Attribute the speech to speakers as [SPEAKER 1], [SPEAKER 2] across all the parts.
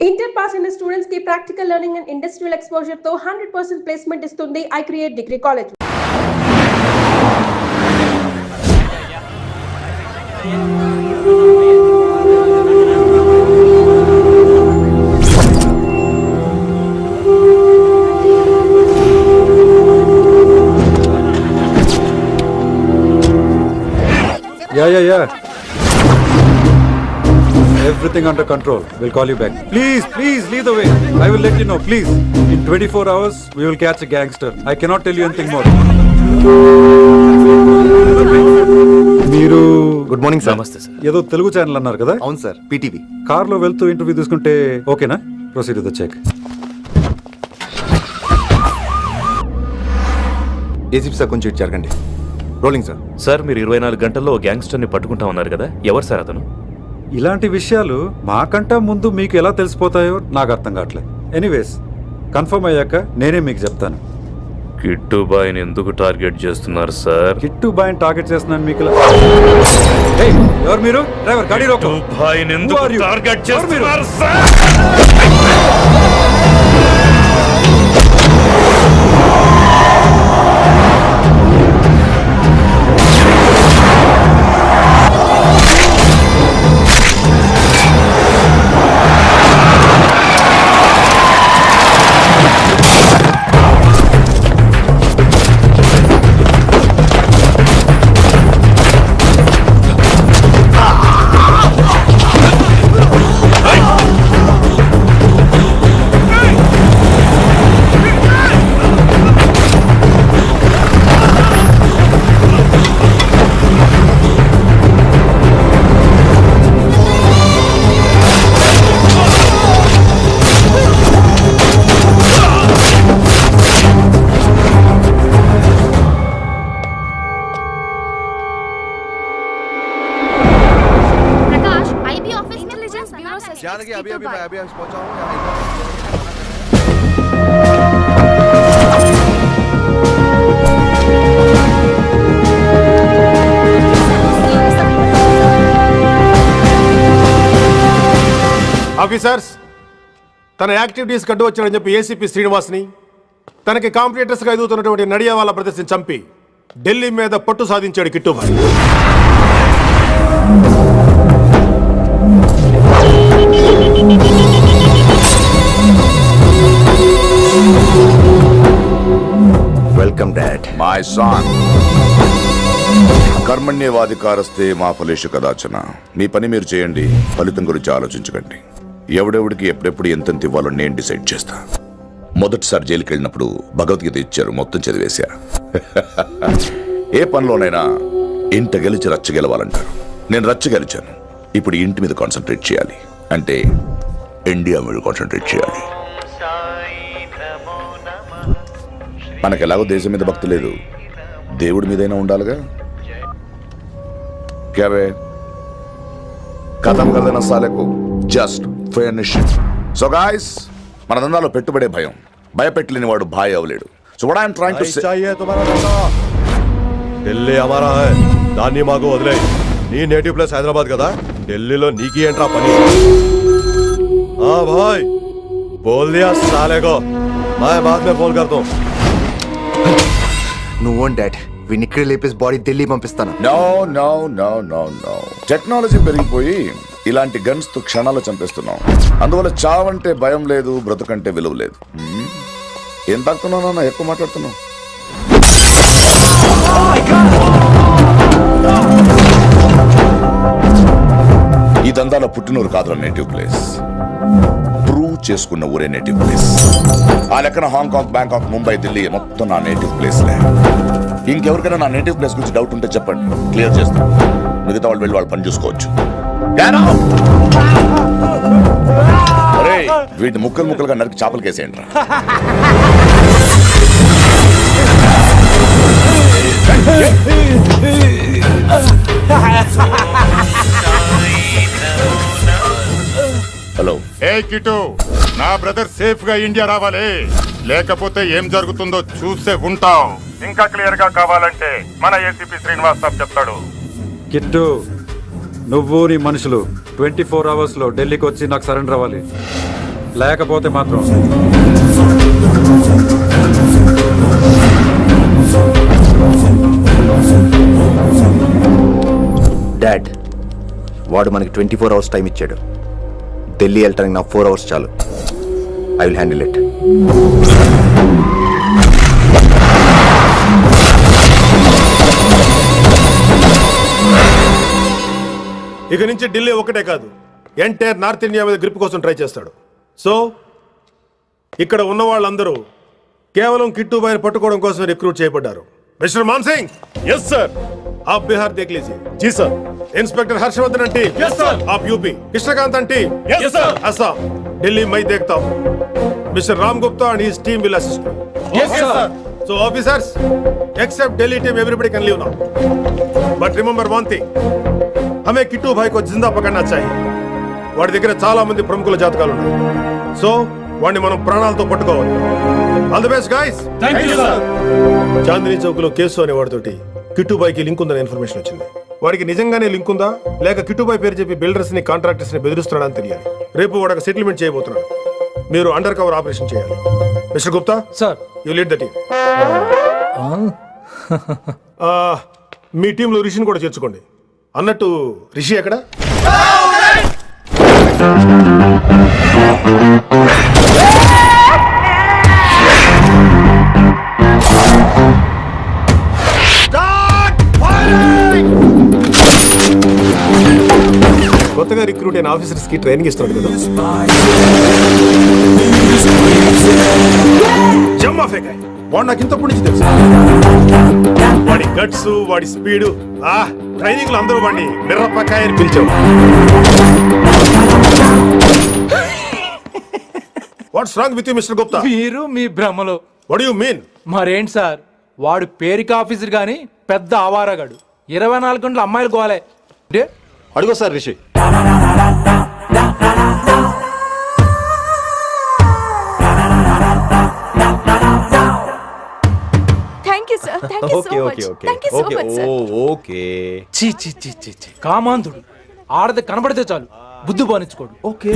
[SPEAKER 1] Inter pass అయిన students కి practical learning and industrial exposure తో 100% ప్లేస్మెంట్ ఇస్తుంది I create degree college.
[SPEAKER 2] Yeah. Everything under control. We'll call you back. Please, lead the way. I will let you know, please. In 24 hours, we will catch a gangster. I cannot tell you anything more. మీరు
[SPEAKER 3] good morning sir. నమస్తే sir.
[SPEAKER 2] ఏదో Telugu channel అన్నారు కదా?
[SPEAKER 3] అవును sir, PTV.
[SPEAKER 2] కార్లో వెళ్తూ interview తీసుకుంటే ఓకేనా? Proceed with the check.
[SPEAKER 3] ACP sir కొంచెం ఇటు జరగండి. Rolling sir.
[SPEAKER 4] సార్, మీరు 24 గంటల్లో గ్యాంగ్స్టర్ని పట్టుకుంటా ఉన్నారు కదా, ఎవరు సార్ అతను?
[SPEAKER 2] ఇలాంటి విషయాలు మాకంటా ముందు మీకు ఎలా తెలిసిపోతాయో నాకు అర్థం కావట్లేదు. ఎనీవేస్, కన్ఫర్మ్ అయ్యాక నేనే మీకు చెప్తాను.
[SPEAKER 4] కిట్టు బాయ్ని ఎందుకు టార్గెట్ చేస్తున్నారు సార్?
[SPEAKER 2] కిట్టు బాయ్ని టార్గెట్ చేస్తున్నాను మీకు. ఎవరు మీరు? డ్రైవర్, గాడి రోకో.
[SPEAKER 4] కిట్టు బాయ్ని ఎందుకు టార్గెట్ చేస్తున్నారు సార్?
[SPEAKER 3] अभी पहुंचा हूं.
[SPEAKER 5] ఆఫీసర్స్, తన యాక్టివిటీస్ కడ్డు వచ్చాడని చెప్పి ఏసీపీ శ్రీనివాస్ని, తనకి కాంపిటీటర్స్గా ఎదుగుతున్నటువంటి నడియావాల బ్రదర్స్ని చంపి ఢిల్లీ మీద పట్టు సాధించాడు Kittubhai.
[SPEAKER 3] Welcome dad.
[SPEAKER 6] My son, కర్మణ్యవాధికారస్తే మా ఫలేషు కదాచన. మీ పని మీరు చేయండి, ఫలితం గురించి ఆలోచించకండి. ఎవడెవడికి ఎప్పుడెప్పుడు ఎంతెంత ఇవ్వాలో నేను డిసైడ్ చేస్తా. మొదటిసారి జైలుకి వెళ్ళినప్పుడు భగవద్గీత ఇచ్చారు, మొత్తం చదివేశా. ఏ పనిలోనైనా ఇంట గెలిచి రచ్చ గెలవాలంటారు. నేను రచ్చ గెలిచాను. ఇప్పుడు ఇంటి మీద కాన్సన్ట్రేట్ చేయాలి, అంటే ఇండియా మీద కాన్సన్ట్రేట్ చేయాలి. మనకు ఎలాగో దేశం మీద భక్తి లేదు, దేవుడి మీదైనా ఉండాలిగా. క్యావే కథం కదన సాలకు జస్ట్ ఫినిష్. సో గాయ్స్, మన దందాలో పెట్టుబడే భయం. భయపెట్టలేని వాడు భాయ్ అవలేడు. So what I'm trying to say,
[SPEAKER 7] Delhi హమారా హై, దాన్ని మాకు వదిలేయ్. నీ నేటివ్ ప్లేస్ హైదరాబాద్ కదా, ఢిల్లీలో నీకి ఏంట్రా పని? భాయ్ బోల్ దియా సాలేగో, मैं बाद में फोन करता हूं.
[SPEAKER 3] నువ్వు డాడ్, వీడిని ఇక్కడ లేపేసి బాడీ ఢిల్లీ పంపిస్తాను.
[SPEAKER 6] No no no no no. Technology పెరిగిపోయి ఇలాంటి గన్స్ తో క్షణాలు చంపేస్తున్నాం. అందువల్ల చావంటే భయం లేదు, బ్రతుకంటే విలువ లేదు. ఏం తాకుతున్నావు నాన్న, ఎక్కువ మాట్లాడుతున్నావు. ఈ దందాల పుట్టినూరు కాదురా నేటివ్ ప్లేస్, ప్రూవ్ చేసుకున్న ఊరే నేటివ్ ప్లేస్. ఆ లెక్కన హాంకాంగ్, బ్యాంకాక్, ముంబై, ఢిల్లీ మొత్తం నా నేటివ్ ప్లేస్లే. ఇంకెవరికైనా నా నేటివ్ ప్లేస్ గురించి డౌట్ ఉంటే చెప్పండి, క్లియర్ చేస్తాను. మిగతా వాళ్ళు వెళ్ళి వాళ్ళు పని చూసుకోవచ్చు. వీటిని ముక్కలు ముక్కలుగా నరికి చేపలు కేసేయండి. హలో.
[SPEAKER 8] ఏ కిటు, నా బ్రదర్ సేఫ్ గా ఇండియా రావాలి, లేకపోతే ఏం జరుగుతుందో చూసే ఉంటాం. ఇంకా క్లియర్ గా కావాలంటే మన ఏసీపీ శ్రీనివాస్ సాబ్ చెప్తాడు.
[SPEAKER 2] కిట్టు, నువ్వు నీ మనుషులు 24 hours లో ఢిల్లీకి వచ్చి నాకు సరెండర్ అవ్వాలి. లేకపోతే మాత్రం
[SPEAKER 3] డాడ్, వాడు మనకి 24 అవర్స్ టైం ఇచ్చాడు. ఢిల్లీ వెళ్ళటానికి నాకు 4 అవర్స్ చాలు. I will handle it.
[SPEAKER 5] ఇక నుంచి ఢిల్లీ ఒకటే కాదు, ఎంటైర్ నార్త్ ఇండియా మీద గ్రిప్ కోసం ట్రై చేస్తాడు. సో ఇక్కడ ఉన్న వాళ్ళందరూ కేవలం కిట్టుబాయిని పట్టుకోవడం కోసం రిక్రూట్ చేయబడ్డారు. Mister Man Singh,
[SPEAKER 7] yes sir.
[SPEAKER 5] आप बिहार देख लीजिए.
[SPEAKER 7] जी सर.
[SPEAKER 5] इंस्पेक्टर हर्षवर्धन अंटी,
[SPEAKER 7] यस सर.
[SPEAKER 5] आप यूपी. कृष्णकांत अंटी,
[SPEAKER 7] यस सर.
[SPEAKER 5] असम. दिल्ली मैं देखता हूँ. Mister Ram Gupta and his team will assist me.
[SPEAKER 7] Yes sir.
[SPEAKER 5] So officers, except Delhi team, everybody can leave now. But remember one thing, हमें किट्टू भाई को जिंदा पकड़ना चाहिए. వాడి దగ్గర చాలా మంది ప్రముఖుల జాతకాలు ఉన్నాయి. సో వాడిని మనం ప్రాణాలతో పట్టుకోవాలి. All the best guys.
[SPEAKER 7] Thank you sir.
[SPEAKER 5] Chandni Chowk లో కేసు అనే వాడితోటి కిట్టుబాయికి లింక్ ఉందని ఇన్ఫర్మేషన్ వచ్చింది. వాడికి నిజంగానే లింక్ ఉందా లేక కిట్టుబాయి పేరు చెప్పి బిల్డర్స్ ని కాంట్రాక్టర్స్ ని బెదిరిస్తున్నాడని తెలియాలి. రేపు వాడు సెటిల్మెంట్ చేయబోతున్నాడు. మీరు అండర్ కవర్ ఆపరేషన్ చేయాలి. Mister Gupta
[SPEAKER 9] sir,
[SPEAKER 5] you lead the team. మీ టీంలో రిషిని కూడా చేర్చుకోండి. అన్నట్టు రిషి ఎక్కడ? కొత్తగా రిక్రూట్ అయిన ఆఫీసర్స్ కి ట్రైనింగ్ ఇస్తున్నాడు కదా. జమ్మా ఫేకాయ్. వాడు నాకు ఇంతప్పటి నుంచి తెలుసు. వాడి గట్స్, వాడి స్పీడు, ట్రైనింగ్ లో అందరూ వాడిని మిర్రపకాయ అని పిలిచావు. What's wrong with you mister Gupta?
[SPEAKER 9] మీరు మీ భ్రమలో.
[SPEAKER 5] What you mean?
[SPEAKER 9] మరేంటి సార్, వాడు పేరుకి ఆఫీసర్ గాని పెద్ద ఆవారగాడు. 24 గంటలు అమ్మాయిలు గోలే.
[SPEAKER 3] అడుగో sir Rishi.
[SPEAKER 10] Thank you, sir. Thank you so much. Thank you so much, sir.
[SPEAKER 3] Okay.
[SPEAKER 9] చీ చీ చీ చీ చీ, కామాంధుడు. ఆడది కనబడితే చాలు బుద్ధి బానించుకోడు. ఓకే,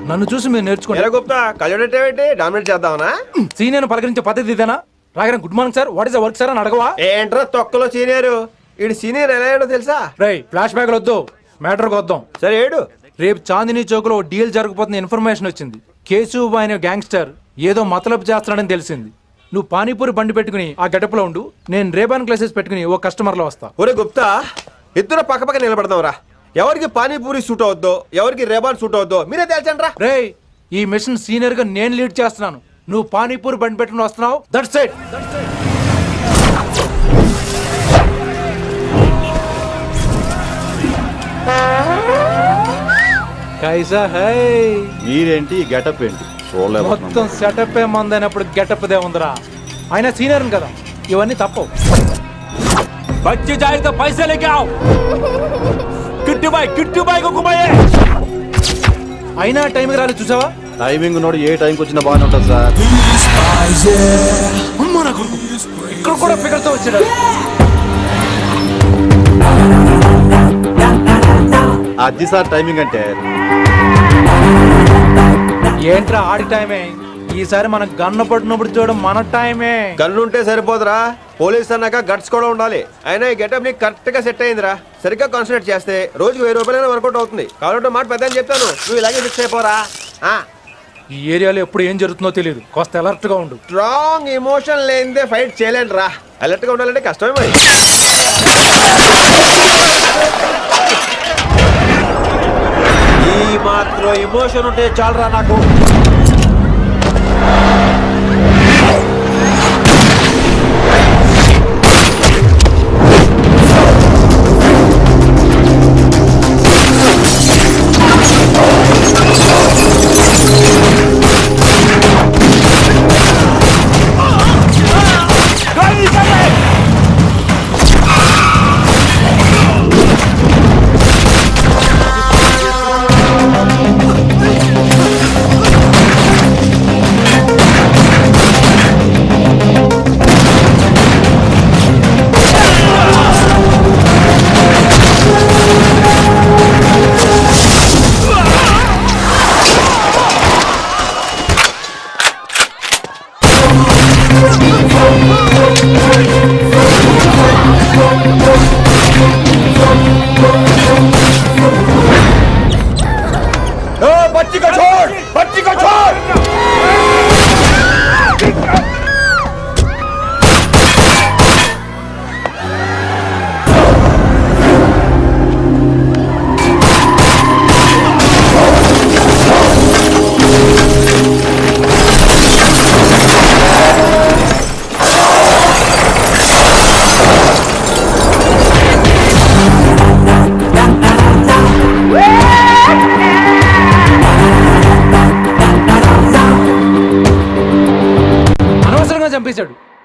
[SPEAKER 9] నన్ను చూసి మీరు నేర్చుకోండి.
[SPEAKER 11] గుప్తా కళ్ళొడేటి డామినేట్ చేద్దామనా?
[SPEAKER 9] సీనియర్ పలకరించే పద్ధతి ఇదేనా? రాగానే good morning sir, what is the work sir అని అడగవా?
[SPEAKER 11] ఏంట్రా తొక్కలో సీనియర్? ఈడు సీనియర్ ఎలా ఏడో తెలుసా?
[SPEAKER 9] రై, ఫ్లాష్ బ్యాక్ వద్దు, మ్యాటర్కి వద్దాం.
[SPEAKER 11] సరే ఏడు.
[SPEAKER 9] రేపు చాందినీ చౌక్ లో డీల్ జరగబోతున్న ఇన్ఫర్మేషన్ వచ్చింది. కేశవ్ అనే గ్యాంగ్స్టర్ ఏదో మతలబు చేస్తున్నాడని తెలిసింది. నువ్వు పానీపూరి బండి పెట్టుకుని ఆ గెటప్ లో ఉండు, నేను రేబాన్ క్లాసెస్ పెట్టుకుని ఓ కస్టమర్ లో వస్తా.
[SPEAKER 11] ఒరే గుప్తా, ఇద్దరు పక్క పక్క నిలబడదాంరా. ఎవరికి పానీపూరి సూట్ అవుద్దో, ఎవరికి రేబాన్ సూట్ అవుద్దో మీరే తేల్చండి రా.
[SPEAKER 9] రే, ఈ మిషన్ సీనియర్ గా నేను లీడ్ చేస్తున్నాను. నువ్వు పానీపూరి బండి పెట్టుకుని వస్తున్నావు. That's it. కైసా హై?
[SPEAKER 3] మీరేంటి గెటప్ ఏంటి?
[SPEAKER 9] మొత్తం సెటప్ ఏ మందైనప్పుడు గెటప్ దే ఉందిరా. ఆయన సీనియర్ కదా, ఇవన్నీ తప్పవు. బచ్చి జాయితో పైసా లేకే ఆవ్. కిట్టుబాయ్ కుక్కుబాయే. అయినా టైంకి రాలేదు చూసావా?
[SPEAKER 3] టైమింగ్ నోడు ఏ టైంకి వచ్చినా బాగానే ఉంటుంది సార్.
[SPEAKER 9] అమ్మా నా కొడుకు, ఇక్కడ కూడా ఫిగర్తో వచ్చాడు.
[SPEAKER 3] అది సార్ టైమింగ్ అంటే.
[SPEAKER 9] ఏంట్రా ఆడి టైమే? ఈసారి మనం గన్ను పట్టినప్పుడు చూడడం మన టైమే.
[SPEAKER 11] గన్ను ఉంటే సరిపోదురా, పోలీస్ అన్నాక గట్స్ కూడా ఉండాలి. అయినా ఈ గెటప్ నీకు కరెక్ట్ గా సెట్ అయిందిరా. సరిగ్గా కాన్సన్ట్రేట్ చేస్తే రోజుకి 1000 రూపాయలైనా వర్కౌట్ అవుతుంది. కాబట్టి మాట పెద్ద అని చెప్తాను, నువ్వు ఇలాగే ఫిక్స్ అయిపోరా.
[SPEAKER 9] ఈ ఏరియాలో ఎప్పుడు ఏం జరుగుతుందో తెలియదు, కాస్త అలర్ట్ గా ఉండు.
[SPEAKER 11] స్ట్రాంగ్ ఎమోషన్ లేనిదే ఫైట్ చేయలేండి రా. అలర్ట్ గా ఉండాలంటే కష్టమే మరి. ఈ మాత్రం ఎమోషన్ ఉంటే చాలరా నాకు.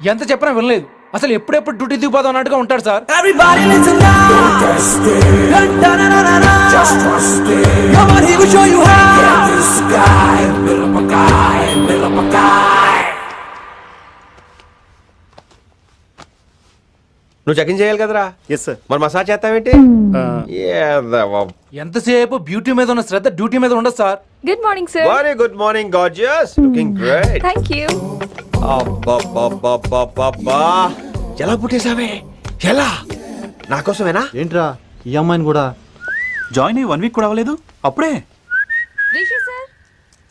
[SPEAKER 9] ఎంత చెప్పినా వినలేదు. అసలు ఎప్పుడెప్పుడు డ్యూటీ దిగిపోదాం అన్నట్టుగా ఉంటాడు సార్.
[SPEAKER 11] నువ్వు చెక్ ఇన్ చేయాలి కదరా? Yes sir. మరి మసాజ్ చేస్తావేంటి?
[SPEAKER 9] ఎంతసేపు బ్యూటీ మీద ఉన్న శ్రద్ధ డ్యూటీ మీద ఉండదు sir.
[SPEAKER 10] Good morning sir.
[SPEAKER 11] Very good morning gorgeous, looking great.
[SPEAKER 10] Thank you.
[SPEAKER 11] అబ్బబ్బబ్బబ్బబ్బా, ఎలా పుట్టేశావే? ఎలా? నా కోసమేనా?
[SPEAKER 2] ఏంట్రా ఈ అమ్మాయిని కూడా
[SPEAKER 12] జాయిన్ అయ్యి 1 వీక్ కూడా అవ్వలేదు అప్పుడే.
[SPEAKER 10] Rishi sir,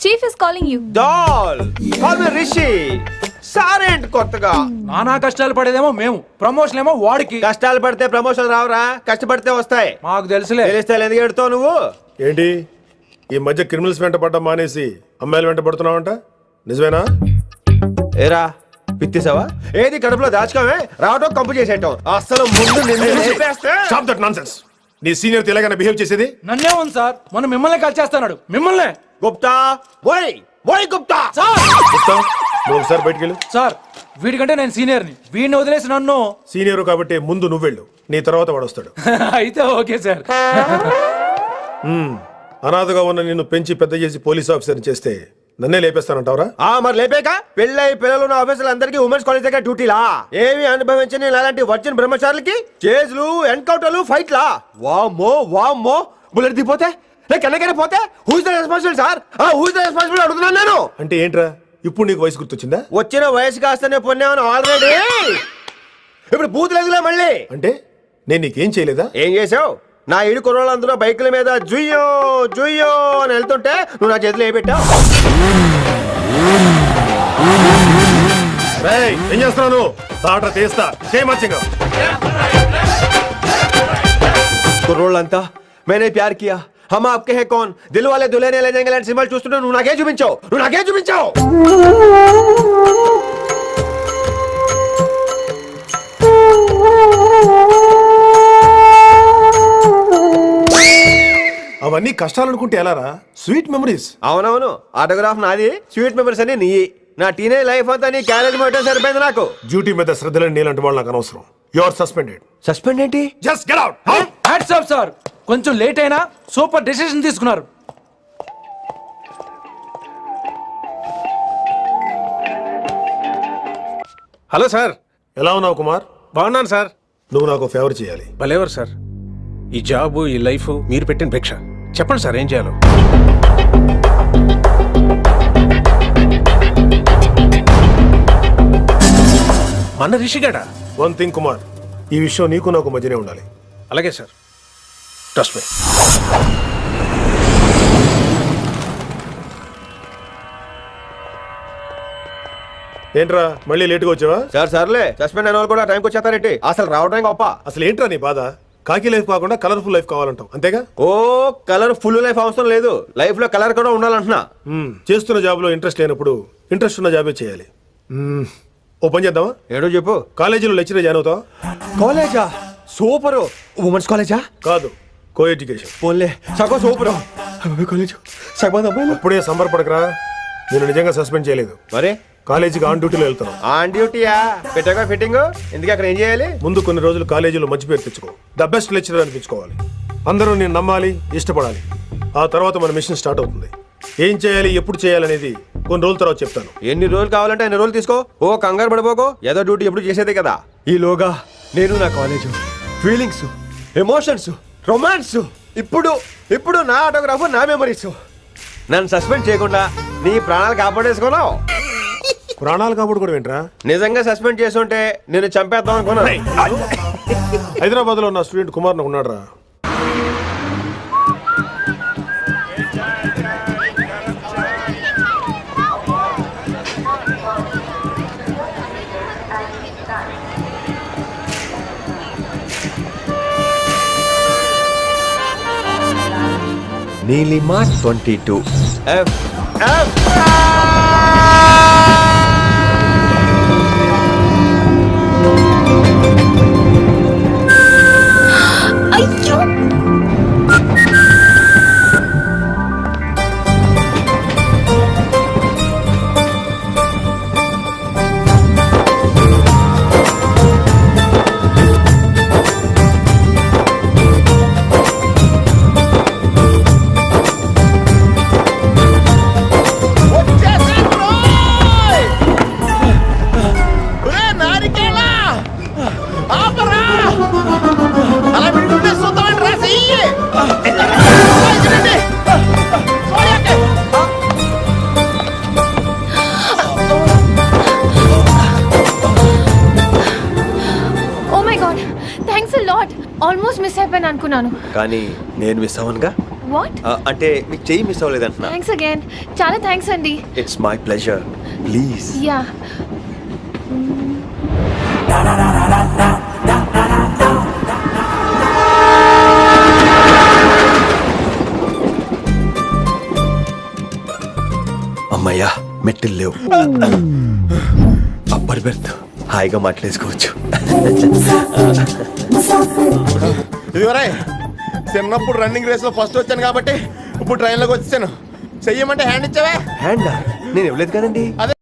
[SPEAKER 10] chief is calling you.
[SPEAKER 11] Doll call me Rishi. సారేంటి కొత్తగా?
[SPEAKER 9] నానా కష్టాలు పడేదేమో మేము, ప్రమోషన్ ఏమో వాడికి.
[SPEAKER 11] కష్టాలు పడితే ప్రమోషన్ రావురా, కష్టపడితే వస్తాయి.
[SPEAKER 9] మాకు తెలుసులే.
[SPEAKER 11] తెలిస్తే ఎందుకు ఎడుతావు నువ్వు?
[SPEAKER 5] ఏంటి ఈ మధ్య క్రిమినల్స్ వెంట పడ్డం మానేసి అమ్మాయిలు వెంట పడుతున్నావంట, నిజమేనా?
[SPEAKER 11] ఏరా పిత్తిసావా? ఏది కడుపులో దాచుకోవే, రావటం కంపు చేసేయటం. అసలు ముందు నిన్ను లేపేస్తే.
[SPEAKER 5] Stop that nonsense. నీ సీనియర్ తెలంగాణ బిహేవ్ చేసేది?
[SPEAKER 9] నన్నే ఉంది సార్, మనం మిమ్మల్ని కాల్ చేస్తున్నాడు. మిమ్మల్నే.
[SPEAKER 11] గుప్తా ఓయ్ ఓయ్ గుప్తా.
[SPEAKER 5] గుప్తా, నువ్వు ఒకసారి బయటికి వెళ్ళు.
[SPEAKER 9] సార్ వీడికంటే నేను సీనియర్ని, వీడిని వదిలేసి నన్ను.
[SPEAKER 5] సీనియర్ కాబట్టి ముందు నువ్వు వెళ్ళు, నీ తర్వాత వాడు వస్తాడు.
[SPEAKER 9] అయితే ఓకే సార్.
[SPEAKER 5] అనాథగా ఉన్న నిన్ను పెంచి పెద్ద చేసి పోలీస్ ఆఫీసర్ని చేస్తే నన్నే లేపేస్తానంటావరా?
[SPEAKER 11] మరి లేపాక పెళ్ళై పిల్లలు ఉన్న ఆఫీసులు అందరికీ ఉమెన్స్ కాలేజ్ దగ్గర డ్యూటీలా? ఏమి అనుభవించని అలాంటి వర్జిన్ బ్రహ్మచారులకి చేజ్లు, ఎన్కౌంటర్లు, ఫైట్లా? వామ్మో వామ్మో, బుల్లెట్ దిగిపోతే లేక ఎన్నకైనా పోతే who is the responsible sir? Who is the responsible అడుగుతున్నాను నేను.
[SPEAKER 5] అంటే ఏంట్రా ఇప్పుడు నీకు వయసు గుర్తొచ్చిందా?
[SPEAKER 11] వచ్చిన వయసు కాస్తనే పొన్నాను ఆల్రెడీ. ఇప్పుడు బూత్ లేదులే మళ్ళీ.
[SPEAKER 5] అంటే నేను నీకేం చేయలేదా?
[SPEAKER 11] ఏం చేసావు? నా ఇడు కుర్రోళ్ళందరూ బైకుల మీద జుయ్యో జుయ్యో అని వెళ్తుంటే నువ్వు నా చేతిలో ఏ పెట్టావు?
[SPEAKER 5] ఏం చేస్తున్నాను? తాట తీస్తా చేయమచ్చంగా.
[SPEAKER 11] కుర్రోళ్ళంతా मैंने प्यार किया, हम आपके हैं कौन, दिल वाले दुल्हने ले जाएंगे సింబల్ చూస్తుంటే నువ్వు నాకే చూపించావు, నువ్వు నాకే చూపించావు.
[SPEAKER 5] అవన్నీ కష్టాలు అనుకుంటే ఎలారా? Sweet memories.
[SPEAKER 11] అవునవును, ఆటోగ్రాఫ్ నాది, స్వీట్ మెమరీస్ అని నీ. నా టీనేజ్ లైఫ్ అంతా నీ క్యారేజ్ మొత్తం సరిపోయింది నాకు.
[SPEAKER 5] డ్యూటీ మీద శ్రద్ధలేని నీలాంటి వాళ్ళు నాకు అనవసరం. You are suspended.
[SPEAKER 11] సస్పెండ్ ఏంటి?
[SPEAKER 5] Just get out.
[SPEAKER 9] Hats off sir, కొంచెం లేట్ అయినా సూపర్ డెసిషన్ తీసుకున్నారు.
[SPEAKER 12] Hello sir.
[SPEAKER 5] ఎలా ఉన్నావు కుమార్?
[SPEAKER 12] బాగున్నాను సార్.
[SPEAKER 5] నువ్వు నాకు ఫేవర్ చేయాలి.
[SPEAKER 12] భలేవారు సార్. ఈ జాబు, ఈ లైఫ్ మీరు పెట్టిన భిక్ష. చెప్పండి సార్ ఏం చేయాలో. మన రిషిగాడా?
[SPEAKER 5] వన్ థింగ్ కుమార్, ఈ విషయం నీకు నాకు మధ్యనే ఉండాలి.
[SPEAKER 12] అలాగే సార్, ట్రస్ట్ మీ.
[SPEAKER 5] ఏంట్రా మళ్ళీ లేటుగా వచ్చావా?
[SPEAKER 11] సార్ సర్లే, సస్పెండ్ అయిన వాళ్ళు కూడా టైంకి వచ్చేస్తారేంటి? అసలు రావడం గొప్ప.
[SPEAKER 5] అసలు ఏంట్రా నీ బాధ? కాకి లైఫ్ కాకుండా కలర్ఫుల్ లైఫ్ కావాలంటావు, అంతేగా?
[SPEAKER 11] ఓ కలర్ ఫుల్ లైఫ్ అవసరం లేదు, లైఫ్ లో కలర్ కూడా ఉండాలంటున్నా.
[SPEAKER 5] చేస్తున్న జాబ్ లో ఇంట్రెస్ట్ లేనప్పుడు ఇంట్రెస్ట్ ఉన్న జాబే చేయాలి. ఓ పని చేద్దామా?
[SPEAKER 11] ఏడో చెప్పు.
[SPEAKER 5] కాలేజీలో లెక్చరర్ జాయిన్ అవుతావా?
[SPEAKER 11] కాలేజా? సూపర్. ఉమెన్స్ కాలేజా?
[SPEAKER 5] కాదు, కో ఎడ్యుకేషన్.
[SPEAKER 11] పోన్లే, సగం సూపర్. కాలేజ్ సగం అమ్మాయిలు.
[SPEAKER 5] అప్పుడే సంబరపడకరా, నేను నిజంగా సస్పెండ్ చేయలేదు.
[SPEAKER 11] మరి
[SPEAKER 5] కాలేజీకి ఆన్ డ్యూటీలో వెళ్తాను.
[SPEAKER 11] ఆన్ డ్యూటీయా? పెట్టగా ఫిట్టింగ్ ఎందుకు? అక్కడ ఏం చేయాలి?
[SPEAKER 5] ముందు కొన్ని రోజులు కాలేజీలో మంచి పేరు తెచ్చుకో, ద బెస్ట్ లెక్చరర్ అనిపించుకోవాలి. అందరూ నేను నమ్మాలి, ఇష్టపడాలి. ఆ తర్వాత మన మిషన్ స్టార్ట్ అవుతుంది. ఏం చేయాలి, ఎప్పుడు చేయాలనేది కొన్ని రోజుల తర్వాత చెప్తాను.
[SPEAKER 11] ఎన్ని రోజులు కావాలంటే అన్ని రోజులు తీసుకో. ఓ కంగారు పడిపోకో, ఏదో డ్యూటీ ఎప్పుడు చేసేదే కదా. ఈలోగా నేను నా కాలేజు, ఫీలింగ్స్, ఎమోషన్స్, రొమాన్స్, ఇప్పుడు నా ఆటోగ్రాఫ్, నా మెమరీస్. నన్ను సస్పెండ్ చేయకుండా నీ ప్రాణాలు కాపాడేసుకున్నావు.
[SPEAKER 5] ప్రాణాలు కాబట్టి కూడా ఏంట్రా?
[SPEAKER 11] నిజంగా సస్పెండ్ చేసుంటే నేను చంపేద్దాం అనుకున్నా.
[SPEAKER 5] హైదరాబాద్ లో ఉన్న స్టూడెంట్ కుమార్ నాకు ఉన్నాడు రా.
[SPEAKER 11] నీలిమా 22 F.
[SPEAKER 10] అయ్యో, ఆల్మోస్ట్ మిస్ అయిపోయాను అనుకున్నాను.
[SPEAKER 11] కానీ నేను మిస్ అవ్వనుగా.
[SPEAKER 10] వాట్?
[SPEAKER 11] అంటే మీకు చెయ్యి మిస్ అవ్వలేదంటున్నా.
[SPEAKER 10] Thanks again. చాలా థ్యాంక్స్ అండి.
[SPEAKER 11] It's my pleasure. Please.
[SPEAKER 10] Yeah.
[SPEAKER 11] అమ్మయ్యా మెట్టులు లేవు. అప్పర్ బెర్త్ హాయిగా మాట్లాడేసుకోవచ్చు.
[SPEAKER 5] ఇదివరే చిన్నప్పుడు రన్నింగ్ రేస్ లో ఫస్ట్ వచ్చాను కాబట్టి ఇప్పుడు ట్రైన్ లోకి వచ్చాను. చెయ్యమంటే హ్యాండ్ ఇచ్చావే.
[SPEAKER 11] హ్యాండా? నేను ఇవ్వలేదు కదండి.
[SPEAKER 5] అదే